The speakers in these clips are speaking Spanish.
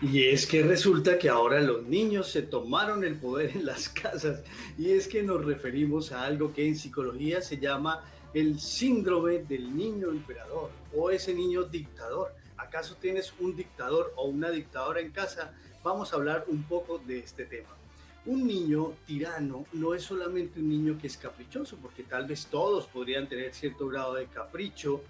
Y es que resulta que ahora los niños se tomaron el poder en las casas y es que nos referimos a algo que en psicología se llama el síndrome del niño emperador o ese niño dictador. ¿Acaso tienes un dictador o una dictadora en casa? Vamos a hablar un poco de este tema. Un niño tirano no es solamente un niño que es caprichoso, porque tal vez todos podrían tener cierto grado de capricho.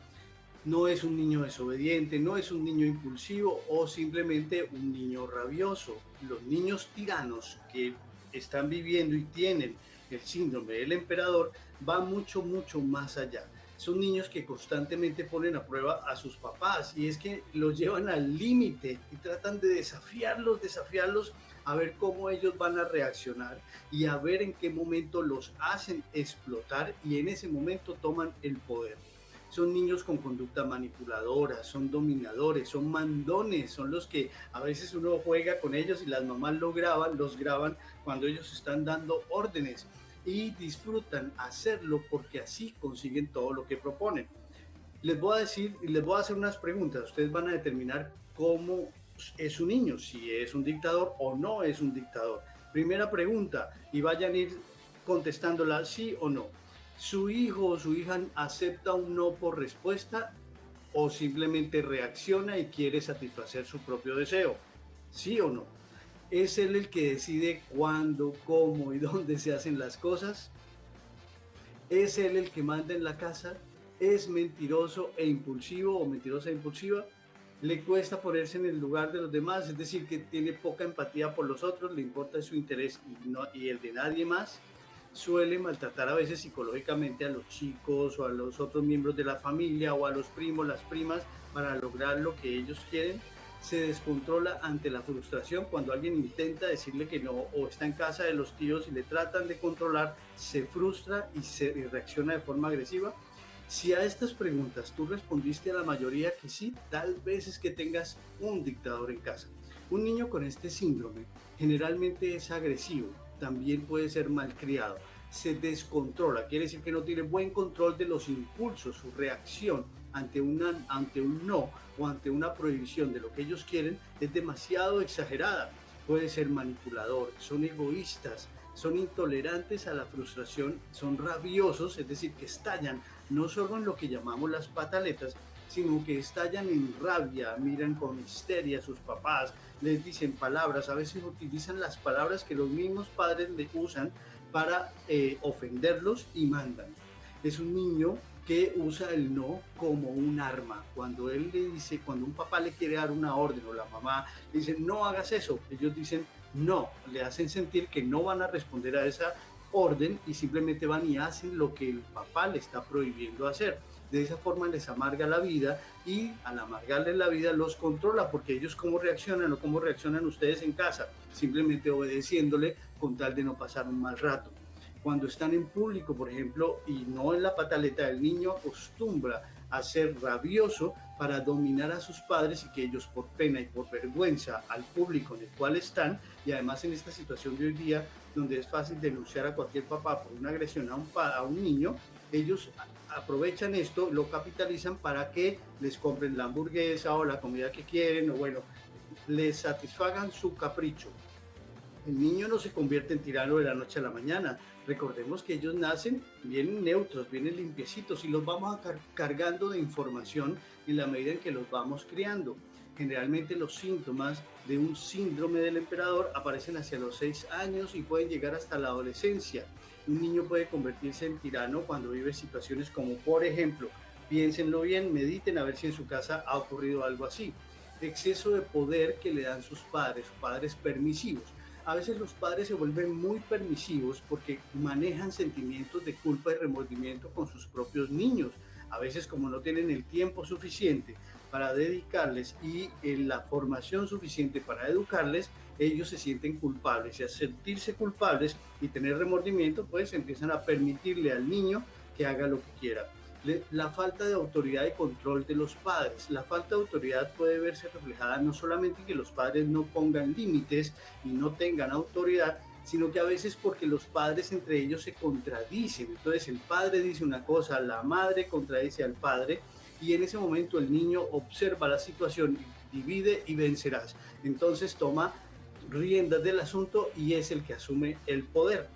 No es un niño desobediente, no es un niño impulsivo o simplemente un niño rabioso. Los niños tiranos que están viviendo y tienen el síndrome del emperador van mucho, mucho más allá. Son niños que constantemente ponen a prueba a sus papás y es que los llevan al límite y tratan de desafiarlos a ver cómo ellos van a reaccionar y a ver en qué momento los hacen explotar y en ese momento toman el poder. Son niños con conducta manipuladora, son dominadores, son mandones, son los que a veces uno juega con ellos y las mamás los graban cuando ellos están dando órdenes y disfrutan hacerlo porque así consiguen todo lo que proponen. Les voy a decir, les voy a hacer unas preguntas, ustedes van a determinar cómo es un niño, si es un dictador o no es un dictador. Primera pregunta y vayan a ir contestándola sí o no. ¿Su hijo o su hija acepta un no por respuesta o simplemente reacciona y quiere satisfacer su propio deseo? ¿Sí o no? ¿Es él el que decide cuándo, cómo y dónde se hacen las cosas? ¿Es él el que manda en la casa? ¿Es mentiroso e impulsivo o mentirosa e impulsiva? ¿Le cuesta ponerse en el lugar de los demás? Es decir, que tiene poca empatía por los otros, le importa su interés y el de nadie más. Suele maltratar a veces psicológicamente a los chicos o a los otros miembros de la familia o a los primos, las primas, para lograr lo que ellos quieren. Se descontrola ante la frustración cuando alguien intenta decirle que no o está en casa de los tíos y le tratan de controlar, se frustra y reacciona de forma agresiva. Si a estas preguntas tú respondiste a la mayoría que sí, tal vez es que tengas un dictador en casa. Un niño con este síndrome generalmente es agresivo, también puede ser malcriado, se descontrola, quiere decir que no tiene buen control de los impulsos, su reacción ante un no o ante una prohibición de lo que ellos quieren es demasiado exagerada. Puede ser manipulador, son egoístas, son intolerantes a la frustración, son rabiosos, es decir, que estallan no solo en lo que llamamos las pataletas, sino que estallan en rabia, miran con histeria a sus papás, les dicen palabras, a veces utilizan las palabras que los mismos padres le usan para ofenderlos y mandan. Es un niño que usa el no como un arma. Cuando él le dice, cuando un papá le quiere dar una orden o la mamá le dice no hagas eso, ellos dicen no, le hacen sentir que no van a responder a esa orden y simplemente van y hacen lo que el papá le está prohibiendo hacer. De esa forma les amarga la vida y al amargarles la vida los controla porque ellos cómo reaccionan o cómo reaccionan ustedes en casa, simplemente obedeciéndole con tal de no pasar un mal rato. Cuando están en público, por ejemplo, y no en la pataleta, el niño acostumbra a ser rabioso para dominar a sus padres y que ellos por pena y por vergüenza al público en el cual están, y además en esta situación de hoy día, donde es fácil denunciar a cualquier papá por una agresión a un niño, ellos aprovechan esto, lo capitalizan para que les compren la hamburguesa o la comida que quieren, o bueno, les satisfagan su capricho. El niño no se convierte en tirano de la noche a la mañana. Recordemos que ellos nacen, vienen neutros, vienen limpiecitos y los vamos cargando de información en la medida en que los vamos criando. Generalmente los síntomas de un síndrome del emperador aparecen hacia los 6 años y pueden llegar hasta la adolescencia. Un niño puede convertirse en tirano cuando vive situaciones como, por ejemplo, piénsenlo bien, mediten a ver si en su casa ha ocurrido algo así. Exceso de poder que le dan sus padres permisivos. A veces los padres se vuelven muy permisivos porque manejan sentimientos de culpa y remordimiento con sus propios niños. A veces como no tienen el tiempo suficiente para dedicarles y la formación suficiente para educarles, ellos se sienten culpables y al sentirse culpables y tener remordimiento, pues empiezan a permitirle al niño que haga lo que quiera. La falta de autoridad y control de los padres. La falta de autoridad puede verse reflejada no solamente en que los padres no pongan límites y no tengan autoridad, sino que a veces porque los padres entre ellos se contradicen. Entonces el padre dice una cosa, la madre contradice al padre y en ese momento el niño observa la situación, divide y vencerás. Entonces toma riendas del asunto y es el que asume el poder.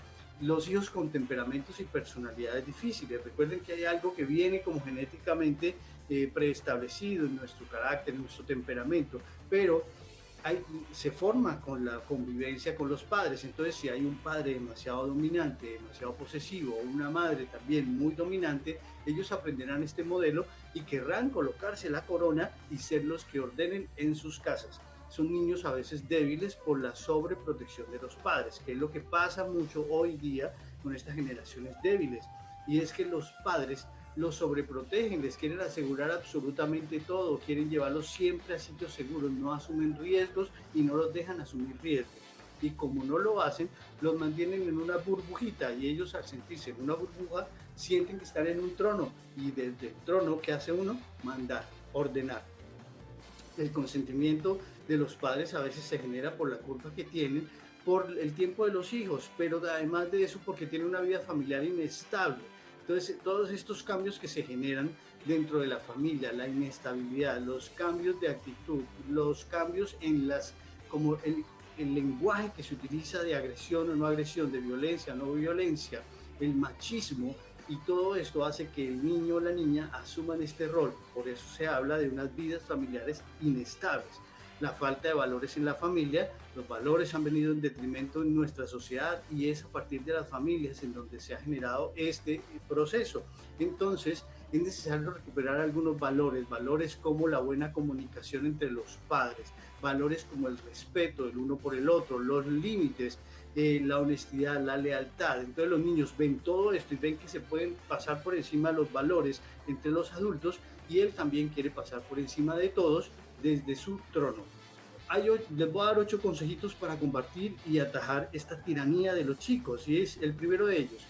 Los hijos con temperamentos y personalidades difíciles, recuerden que hay algo que viene como genéticamente preestablecido en nuestro carácter, en nuestro temperamento, pero se forma con la convivencia con los padres. Entonces, si hay un padre demasiado dominante, demasiado posesivo, o una madre también muy dominante, ellos aprenderán este modelo y querrán colocarse la corona y ser los que ordenen en sus casas. Son niños a veces débiles por la sobreprotección de los padres, que es lo que pasa mucho hoy día con estas generaciones débiles. Y es que los padres los sobreprotegen, les quieren asegurar absolutamente todo, quieren llevarlos siempre a sitios seguros, no asumen riesgos y no los dejan asumir riesgos. Y como no lo hacen, los mantienen en una burbujita y ellos al sentirse en una burbuja sienten que están en un trono y desde el trono, ¿qué hace uno? Mandar, ordenar. El consentimiento de los padres a veces se genera por la culpa que tienen por el tiempo de los hijos, pero además de eso porque tienen una vida familiar inestable. Entonces, todos estos cambios que se generan dentro de la familia, la inestabilidad, los cambios de actitud, los cambios en como el lenguaje que se utiliza de agresión o no agresión, de violencia o no violencia, el machismo, y todo esto hace que el niño o la niña asuman este rol. Por eso se habla de unas vidas familiares inestables. La falta de valores en la familia, los valores han venido en detrimento en nuestra sociedad y es a partir de las familias en donde se ha generado este proceso. Entonces es necesario recuperar algunos valores, valores como la buena comunicación entre los padres, valores como el respeto del uno por el otro, los límites, la honestidad, la lealtad. Entonces los niños ven todo esto y ven que se pueden pasar por encima de los valores entre los adultos y él también quiere pasar por encima de todos desde su trono. Les voy a dar 8 consejitos para combatir y atajar esta tiranía de los chicos, y es el primero de ellos,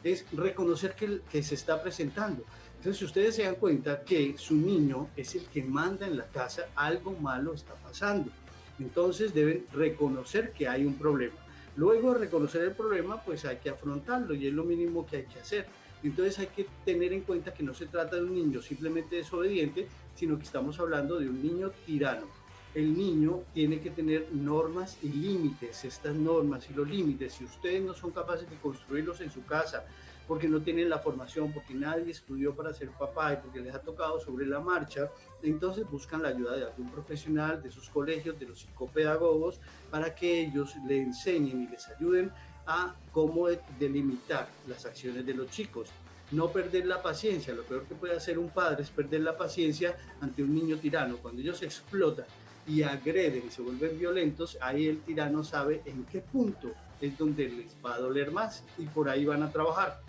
es reconocer que se está presentando. Entonces, si ustedes se dan cuenta que su niño es el que manda en la casa, algo malo está pasando. Entonces, deben reconocer que hay un problema. Luego de reconocer el problema, pues hay que afrontarlo y es lo mínimo que hay que hacer. Entonces hay que tener en cuenta que no se trata de un niño simplemente desobediente, sino que estamos hablando de un niño tirano. El niño tiene que tener normas y límites. Estas normas y los límites, si ustedes no son capaces de construirlos en su casa, porque no tienen la formación, porque nadie estudió para ser papá y porque les ha tocado sobre la marcha, entonces buscan la ayuda de algún profesional, de sus colegios, de los psicopedagogos, para que ellos le enseñen y les ayuden a cómo delimitar las acciones de los chicos. No perder la paciencia. Lo peor que puede hacer un padre es perder la paciencia ante un niño tirano. Cuando ellos explotan y agreden y se vuelven violentos, ahí el tirano sabe en qué punto es donde les va a doler más y por ahí van a trabajar.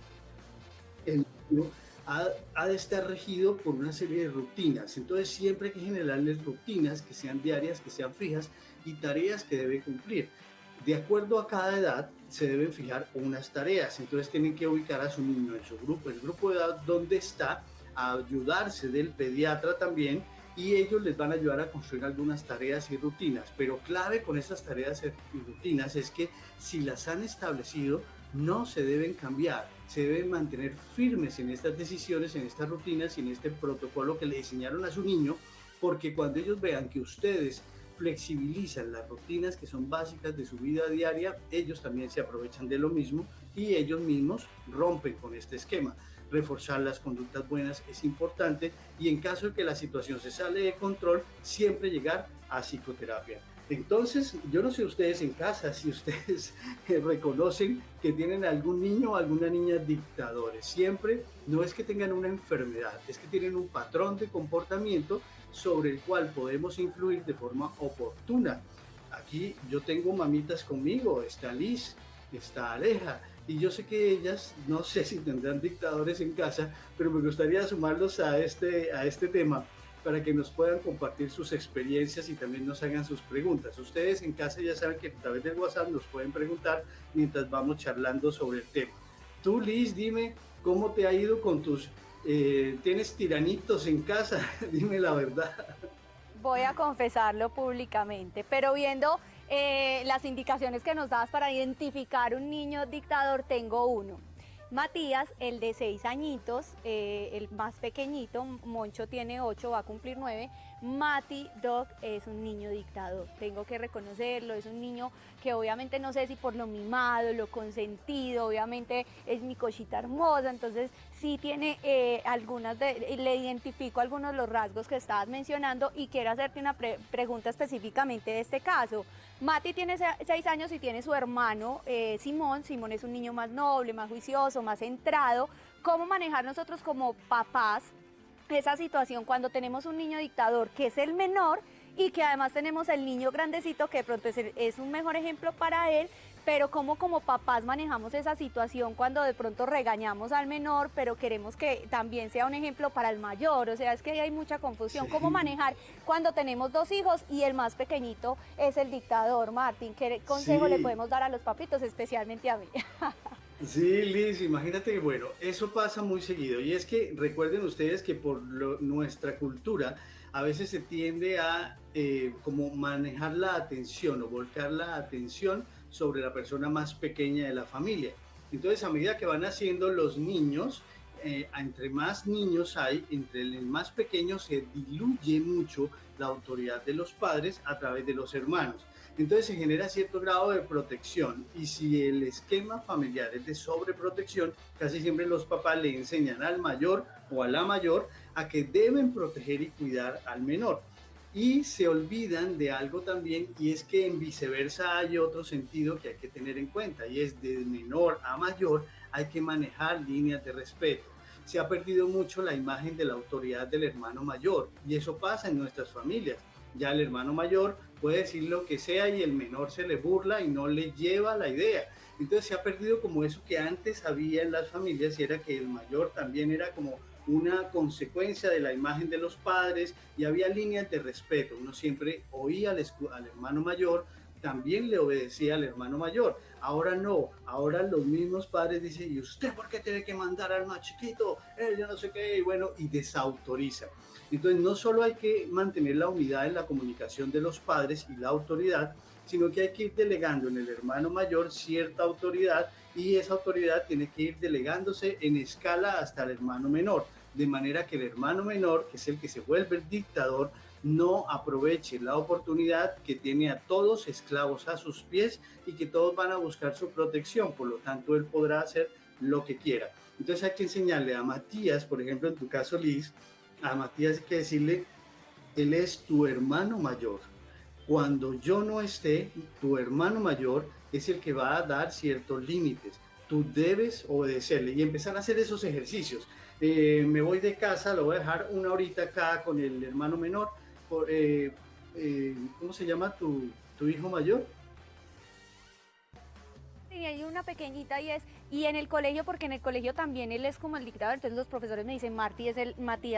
El niño ha de estar regido por una serie de rutinas. Entonces siempre hay que generarles rutinas que sean diarias, que sean fijas y tareas que debe cumplir. De acuerdo a cada edad se deben fijar unas tareas. Entonces tienen que ubicar a su niño en su grupo, el grupo de edad donde está, a ayudarse del pediatra también, y ellos les van a ayudar a construir algunas tareas y rutinas. Pero clave con estas tareas y rutinas es que si las han establecido, no se deben cambiar, se deben mantener firmes en estas decisiones, en estas rutinas y en este protocolo que le diseñaron a su niño, porque cuando ellos vean que ustedes flexibilizan las rutinas que son básicas de su vida diaria, ellos también se aprovechan de lo mismo y ellos mismos rompen con este esquema. Reforzar las conductas buenas es importante y en caso de que la situación se sale de control, siempre llegar a psicoterapia. Entonces, yo no sé ustedes en casa si ustedes reconocen que tienen algún niño o alguna niña dictadores. Siempre no es que tengan una enfermedad, es que tienen un patrón de comportamiento sobre el cual podemos influir de forma oportuna. Aquí yo tengo mamitas conmigo, está Liz, está Aleja, y yo sé que ellas, no sé si tendrán dictadores en casa, pero me gustaría sumarlos a este tema para que nos puedan compartir sus experiencias y también nos hagan sus preguntas. Ustedes en casa ya saben que a través del WhatsApp nos pueden preguntar mientras vamos charlando sobre el tema. Tú, Liz, dime cómo te ha ido con tus... ¿tienes tiranitos en casa? Dime la verdad. Voy a confesarlo públicamente, pero viendo las indicaciones que nos dabas para identificar un niño dictador, tengo uno. Matías, el de 6 añitos, el más pequeñito, Moncho tiene 8, va a cumplir 9. Mati Dog es un niño dictador, tengo que reconocerlo, es un niño que obviamente no sé si por lo mimado, lo consentido, obviamente es mi cosita hermosa, entonces sí tiene le identifico algunos de los rasgos que estabas mencionando y quiero hacerte una pregunta específicamente de este caso. Mati tiene 6 años y tiene su hermano Simón. Simón es un niño más noble, más juicioso, más centrado. ¿Cómo manejar nosotros como papás esa situación cuando tenemos un niño dictador que es el menor y que además tenemos el niño grandecito que de pronto es un mejor ejemplo para él, pero cómo como papás manejamos esa situación cuando de pronto regañamos al menor, pero queremos que también sea un ejemplo para el mayor? O sea, es que hay mucha confusión. ¿Cómo Sí, manejar cuando tenemos 2 hijos y el más pequeñito es el dictador, Martín? ¿Qué consejo le sí. podemos dar a los papitos, especialmente a mí? Sí, Liz, imagínate que, bueno, eso pasa muy seguido. Y es que recuerden ustedes que por nuestra cultura a veces se tiende a como manejar la atención o volcar la atención sobre la persona más pequeña de la familia. Entonces, a medida que van haciendo los niños, entre más niños hay, entre el más pequeño se diluye mucho la autoridad de los padres a través de los hermanos. Entonces se genera cierto grado de protección y si el esquema familiar es de sobreprotección, casi siempre los papás le enseñan al mayor o a la mayor a que deben proteger y cuidar al menor. Y se olvidan de algo también, y es que en viceversa hay otro sentido que hay que tener en cuenta, y es de menor a mayor hay que manejar líneas de respeto. Se ha perdido mucho la imagen de la autoridad del hermano mayor, y eso pasa en nuestras familias. Ya el hermano mayor puede decir lo que sea y el menor se le burla y no le lleva la idea. Entonces se ha perdido como eso que antes había en las familias, y era que el mayor también era como una consecuencia de la imagen de los padres y había líneas de respeto. Uno siempre oía al hermano mayor, también le obedecía al hermano mayor. Ahora no, ahora los mismos padres dicen, ¿y usted por qué tiene que mandar al más chiquito? Él ya no sé qué, y bueno, y desautoriza. Entonces no solo hay que mantener la unidad en la comunicación de los padres y la autoridad, sino que hay que ir delegando en el hermano mayor cierta autoridad, y esa autoridad tiene que ir delegándose en escala hasta el hermano menor, de manera que el hermano menor, que es el que se vuelve el dictador, no aproveche la oportunidad que tiene a todos esclavos a sus pies y que todos van a buscar su protección, por lo tanto él podrá hacer lo que quiera. Entonces hay que enseñarle a Matías, por ejemplo en tu caso Liz, a Matías hay que decirle, él es tu hermano mayor. Cuando yo no esté, tu hermano mayor es el que va a dar ciertos límites. Tú debes obedecerle y empezar a hacer esos ejercicios. Me voy de casa, lo voy a dejar una horita acá con el hermano menor. Por, ¿Cómo se llama tu hijo mayor? Y hay una pequeñita y en el colegio, porque en el colegio también él es como el dictador, entonces los profesores me dicen, Matías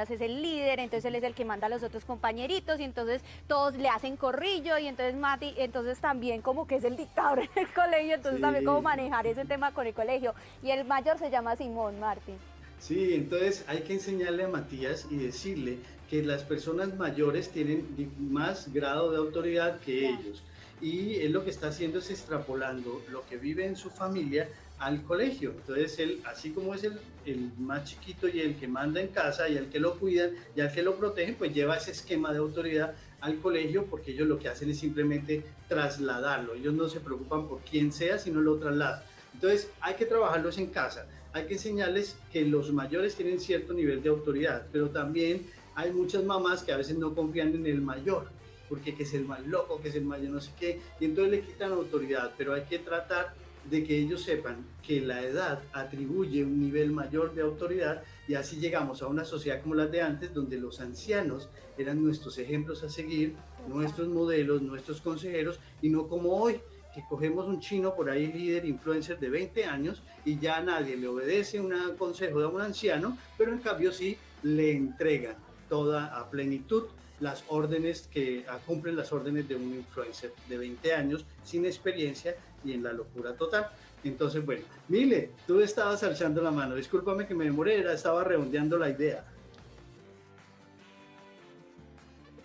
es el líder, entonces él es el que manda a los otros compañeritos y entonces todos le hacen corrillo y entonces entonces también como que es el dictador en el colegio, entonces también cómo Sí, manejar ese tema con el colegio. Y el mayor se llama Simón, Martín. sí, entonces hay que enseñarle a Matías y decirle que las personas mayores tienen más grado de autoridad que ellos. Y él lo que está haciendo es extrapolando lo que vive en su familia al colegio. Entonces él, así como es el más chiquito y el que manda en casa y el que lo cuidan y al que lo protegen, pues lleva ese esquema de autoridad al colegio, porque ellos lo que hacen es simplemente trasladarlo. Ellos no se preocupan por quién sea, sino lo trasladan. Entonces hay que trabajarlos en casa, hay que enseñarles que los mayores tienen cierto nivel de autoridad, pero también hay muchas mamás que a veces no confían en el mayor, porque que es el más loco, que es el mayor no sé qué, y entonces le quitan autoridad, pero hay que tratar de que ellos sepan que la edad atribuye un nivel mayor de autoridad, y así llegamos a una sociedad como la de antes, donde los ancianos eran nuestros ejemplos a seguir, nuestros modelos, nuestros consejeros, y no como hoy, que cogemos un chino por ahí, líder, influencer de 20 años, y ya nadie le obedece un consejo de un anciano, pero en cambio sí le entregan toda a plenitud las órdenes que cumplen las órdenes de un influencer de 20 años sin experiencia y en la locura total. Entonces, bueno, Mile, tú estabas alzando la mano, discúlpame que me demoré, estaba redondeando la idea.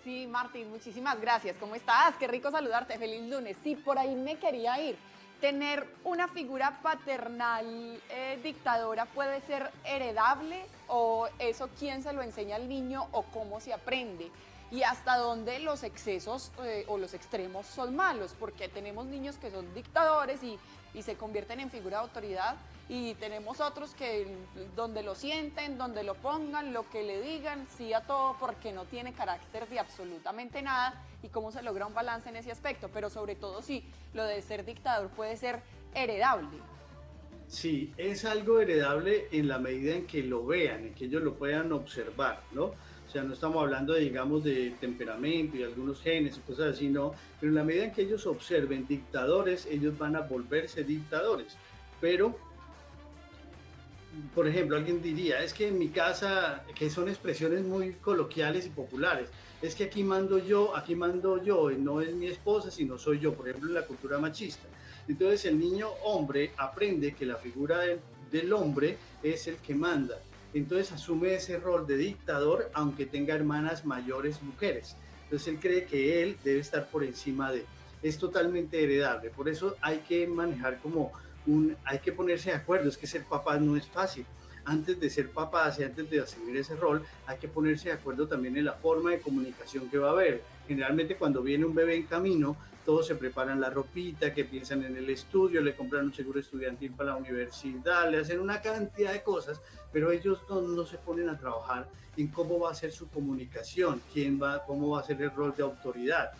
Sí, Martín, muchísimas gracias. ¿Cómo estás? Qué rico saludarte. Feliz lunes. Sí, por ahí me quería ir. ¿tener una figura paternal dictadora puede ser heredable o eso quién se lo enseña al niño o cómo se aprende? Y hasta dónde los excesos o los extremos son malos, porque tenemos niños que son dictadores y se convierten en figura de autoridad, y tenemos otros que donde lo sienten, donde lo pongan, lo que le digan, sí a todo, porque no tiene carácter de absolutamente nada, y cómo se logra un balance en ese aspecto, pero sobre todo sí, lo de ser dictador puede ser heredable. Sí, es algo heredable en la medida en que lo vean, en que ellos lo puedan observar, ¿no? O sea, no estamos hablando, digamos, de temperamento y algunos genes y cosas así, no, pero en la medida en que ellos observen dictadores, ellos van a volverse dictadores. Pero, por ejemplo, alguien diría, es que en mi casa, que son expresiones muy coloquiales y populares, es que aquí mando yo, no es mi esposa, sino soy yo, por ejemplo, en la cultura machista. Entonces el niño hombre aprende que la figura del hombre es el que manda. Entonces asume ese rol de dictador, aunque tenga hermanas mayores mujeres. Entonces él cree que él debe estar por encima de. Es totalmente heredable. Por eso hay que manejar hay que ponerse de acuerdo. Es que ser papá no es fácil. Antes de ser papás y antes de asumir ese rol, hay que ponerse de acuerdo también en la forma de comunicación que va a haber. Generalmente cuando viene un bebé en camino, todos se preparan la ropita, que piensan en el estudio, le compran un seguro estudiantil para la universidad, le hacen una cantidad de cosas, pero ellos no se ponen a trabajar en cómo va a ser su comunicación, cómo va a ser el rol de autoridad.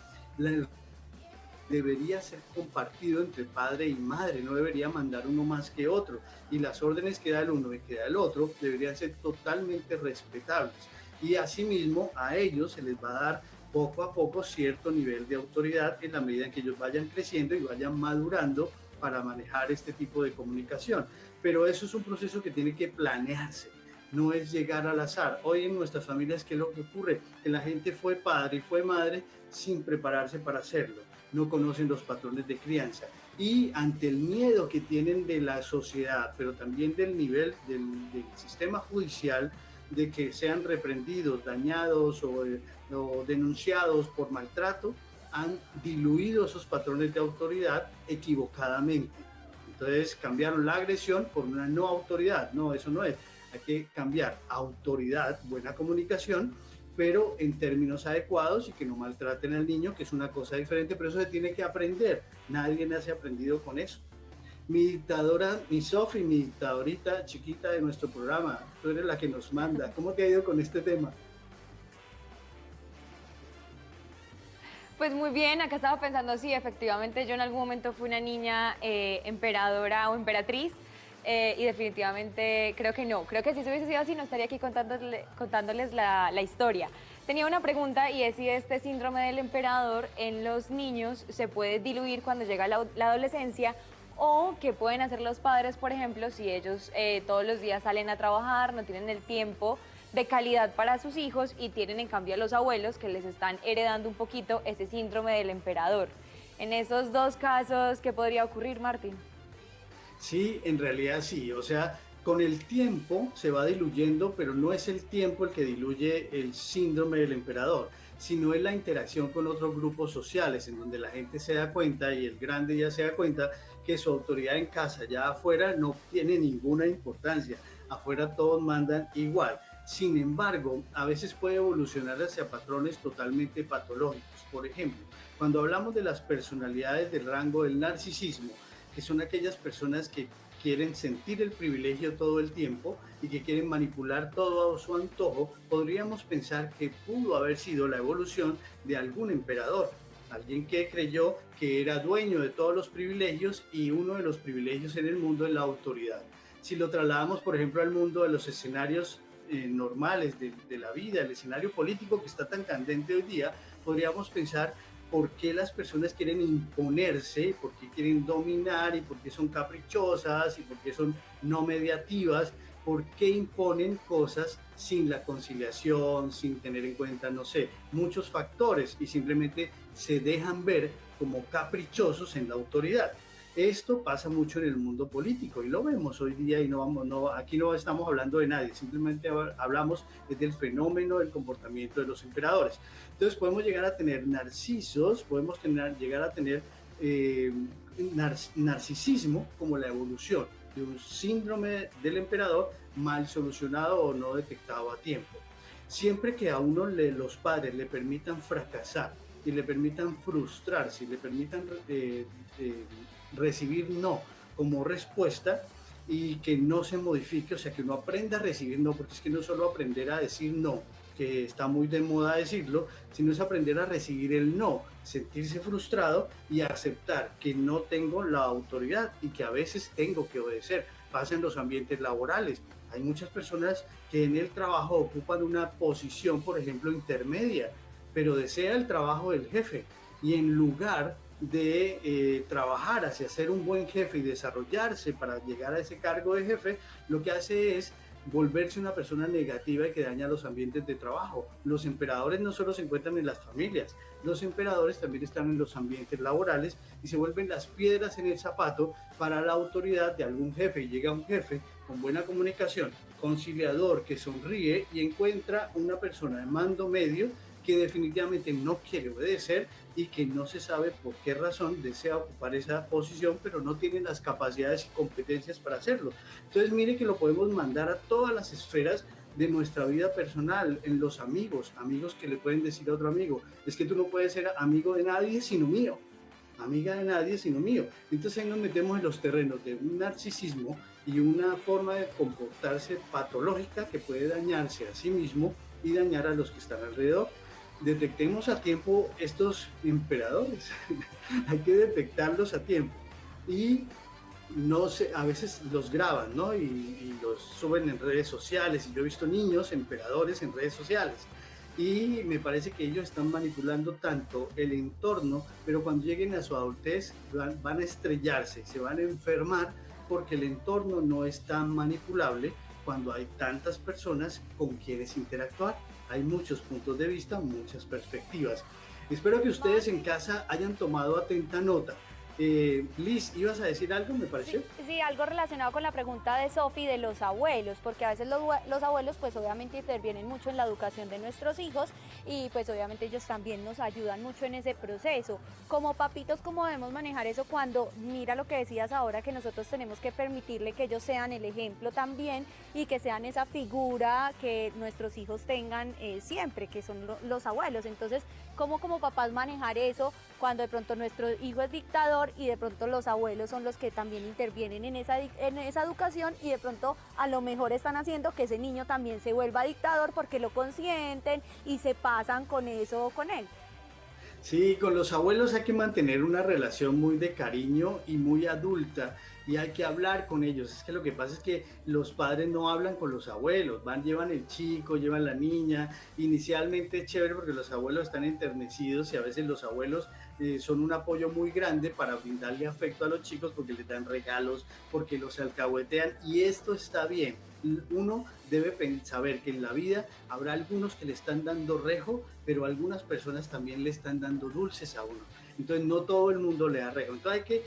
Debería ser compartido entre padre y madre, no debería mandar uno más que otro, y las órdenes que da el uno y que da el otro deberían ser totalmente respetables, y asimismo a ellos se les va a dar poco a poco cierto nivel de autoridad en la medida en que ellos vayan creciendo y vayan madurando para manejar este tipo de comunicación. Pero eso es un proceso que tiene que planearse, no es llegar al azar. Hoy en nuestras familias, ¿qué es lo que ocurre? Que la gente fue padre y fue madre sin prepararse para hacerlo, no conocen los patrones de crianza y ante el miedo que tienen de la sociedad, pero también del nivel del sistema judicial, de que sean reprendidos, dañados o denunciados por maltrato, han diluido esos patrones de autoridad equivocadamente. Entonces cambiaron la agresión por una no autoridad. No, eso no es. Hay que cambiar autoridad, buena comunicación, pero en términos adecuados y que no maltraten al niño, que es una cosa diferente, pero eso se tiene que aprender. Nadie nace aprendido con eso. Mi dictadora, mi Sofi, mi dictadorita chiquita de nuestro programa, tú eres la que nos manda. ¿Cómo te ha ido con este tema? Pues muy bien, acá estaba pensando, sí, efectivamente yo en algún momento fui una niña emperadora o emperatriz y definitivamente creo que no. Creo que si eso hubiese sido así no estaría aquí contándoles la historia. Tenía una pregunta y es si este síndrome del emperador en los niños se puede diluir cuando llega la adolescencia o qué pueden hacer los padres, por ejemplo, si ellos todos los días salen a trabajar, no tienen el tiempo de calidad para sus hijos y tienen en cambio a los abuelos que les están heredando un poquito ese síndrome del emperador. En esos dos casos, ¿qué podría ocurrir, Martín? Sí, en realidad sí. O sea, con el tiempo se va diluyendo, pero no es el tiempo el que diluye el síndrome del emperador, sino es la interacción con otros grupos sociales, en donde la gente se da cuenta y el grande ya se da cuenta que su autoridad en casa, ya afuera, no tiene ninguna importancia. Afuera todos mandan igual. Sin embargo, a veces puede evolucionar hacia patrones totalmente patológicos. Por ejemplo, cuando hablamos de las personalidades del rango del narcisismo, que son aquellas personas que quieren sentir el privilegio todo el tiempo y que quieren manipular todo a su antojo, podríamos pensar que pudo haber sido la evolución de algún emperador, alguien que creyó que era dueño de todos los privilegios y uno de los privilegios en el mundo es la autoridad. Si lo trasladamos, por ejemplo, al mundo de los escenarios normales de la vida, el escenario político que está tan candente hoy día, podríamos pensar por qué las personas quieren imponerse, por qué quieren dominar y por qué son caprichosas y por qué son no mediativas, por qué imponen cosas sin la conciliación, sin tener en cuenta, no sé, muchos factores y simplemente se dejan ver como caprichosos en la autoridad. Esto pasa mucho en el mundo político y lo vemos hoy día y aquí no estamos hablando de nadie, simplemente hablamos del fenómeno del comportamiento de los emperadores. Entonces podemos llegar a tener narcisos, podemos llegar a tener narcisismo como la evolución de un síndrome del emperador mal solucionado o no detectado a tiempo. Siempre que a uno los padres le permitan fracasar y le permitan frustrarse y le permitan recibir no como respuesta y que no se modifique, o sea, que uno aprenda a recibir no, porque es que no solo aprender a decir no, que está muy de moda decirlo, sino es aprender a recibir el no, sentirse frustrado y aceptar que no tengo la autoridad y que a veces tengo que obedecer. Pasa en los ambientes laborales. Hay muchas personas que en el trabajo ocupan una posición, por ejemplo, intermedia, pero desea el trabajo del jefe y en lugar de trabajar hacia ser un buen jefe y desarrollarse para llegar a ese cargo de jefe, lo que hace es volverse una persona negativa y que daña los ambientes de trabajo. Los emperadores no solo se encuentran en las familias, los emperadores también están en los ambientes laborales y se vuelven las piedras en el zapato para la autoridad de algún jefe. Y llega un jefe con buena comunicación, conciliador, que sonríe y encuentra una persona de mando medio que definitivamente no quiere obedecer y que no se sabe por qué razón desea ocupar esa posición, pero no tiene las capacidades y competencias para hacerlo. Entonces, mire que lo podemos mandar a todas las esferas de nuestra vida personal, en los amigos, amigos que le pueden decir a otro amigo, es que tú no puedes ser amigo de nadie sino mío, amiga de nadie sino mío. Entonces ahí nos metemos en los terrenos de un narcisismo y una forma de comportarse patológica que puede dañarse a sí mismo y dañar a los que están alrededor. Detectemos a tiempo estos emperadores, hay que detectarlos a tiempo y no sé, a veces los graban, ¿no? Y los suben en redes sociales y yo he visto niños emperadores en redes sociales y me parece que ellos están manipulando tanto el entorno, pero cuando lleguen a su adultez van a estrellarse, se van a enfermar porque el entorno no es tan manipulable cuando hay tantas personas con quienes interactuar. Hay muchos puntos de vista, muchas perspectivas. Espero que ustedes en casa hayan tomado atenta nota. Liz, ¿ibas a decir algo, me pareció? Sí, algo relacionado con la pregunta de Sofi de los abuelos, porque a veces los abuelos pues obviamente intervienen mucho en la educación de nuestros hijos y pues obviamente ellos también nos ayudan mucho en ese proceso. Como papitos, ¿cómo debemos manejar eso cuando, mira lo que decías ahora, que nosotros tenemos que permitirle que ellos sean el ejemplo también y que sean esa figura que nuestros hijos tengan siempre, que son los abuelos? Entonces, ¿cómo como papás manejar eso cuando de pronto nuestro hijo es dictador y de pronto los abuelos son los que también intervienen en esa educación y de pronto a lo mejor están haciendo que ese niño también se vuelva dictador porque lo consienten y se pasan con eso con él? Sí, con los abuelos hay que mantener una relación muy de cariño y muy adulta y hay que hablar con ellos. Es que lo que pasa es que los padres no hablan con los abuelos, llevan el chico, llevan la niña. Inicialmente es chévere porque los abuelos están enternecidos y a veces los abuelos son un apoyo muy grande para brindarle afecto a los chicos porque les dan regalos, porque los alcahuetean y esto está bien. Uno debe saber que en la vida habrá algunos que le están dando rejo, pero algunas personas también le están dando dulces a uno. Entonces no todo el mundo le da rejo. Entonces hay que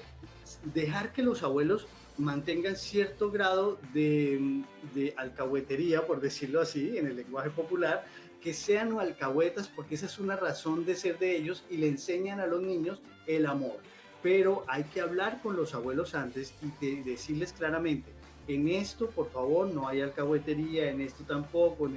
dejar que los abuelos mantengan cierto grado de alcahuetería, por decirlo así, en el lenguaje popular, que sean alcahuetas porque esa es una razón de ser de ellos y le enseñan a los niños el amor. Pero hay que hablar con los abuelos antes y decirles claramente, en esto por favor no hay alcahuetería, en esto tampoco,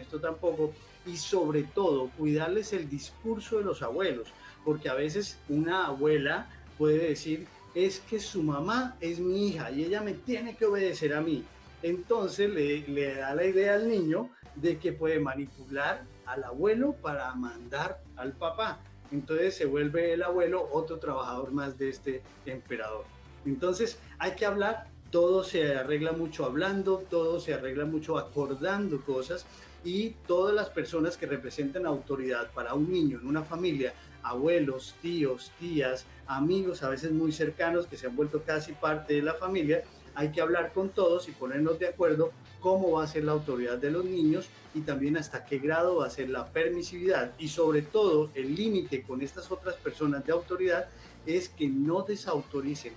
y sobre todo cuidarles el discurso de los abuelos, porque a veces una abuela puede decir, es que su mamá es mi hija y ella me tiene que obedecer a mí. Entonces le da la idea al niño de que puede manipular al abuelo para mandar al papá. Entonces se vuelve el abuelo otro trabajador más de este emperador. Entonces hay que hablar, todo se arregla mucho hablando, todo se arregla mucho acordando cosas y todas las personas que representan autoridad para un niño en una familia, abuelos, tíos, tías, amigos a veces muy cercanos que se han vuelto casi parte de la familia, hay que hablar con todos y ponernos de acuerdo cómo va a ser la autoridad de los niños y también hasta qué grado va a ser la permisividad y sobre todo el límite con estas otras personas de autoridad es que no desautoricen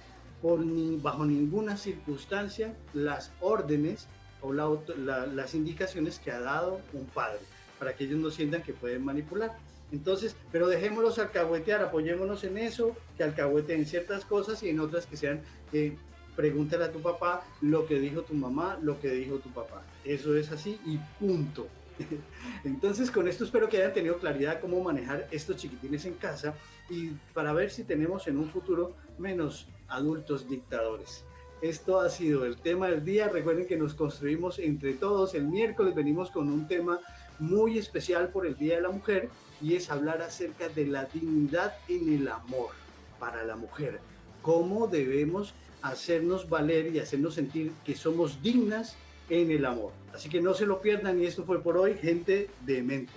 bajo ninguna circunstancia las órdenes o las indicaciones que ha dado un padre para que ellos no sientan que pueden manipular. Entonces, pero dejémoslos alcahuetear, apoyémonos en eso, que alcahueteen ciertas cosas y en otras que sean, pregúntale a tu papá lo que dijo tu mamá, lo que dijo tu papá. Eso es así y punto. Entonces, con esto espero que hayan tenido claridad cómo manejar estos chiquitines en casa y para ver si tenemos en un futuro menos adultos dictadores. Esto ha sido el tema del día. Recuerden que nos construimos entre todos. El miércoles venimos con un tema muy especial por el Día de la Mujer y es hablar acerca de la dignidad en el amor para la mujer. Cómo debemos hacernos valer y hacernos sentir que somos dignas en el amor. Así que no se lo pierdan y esto fue por hoy, gente de mente.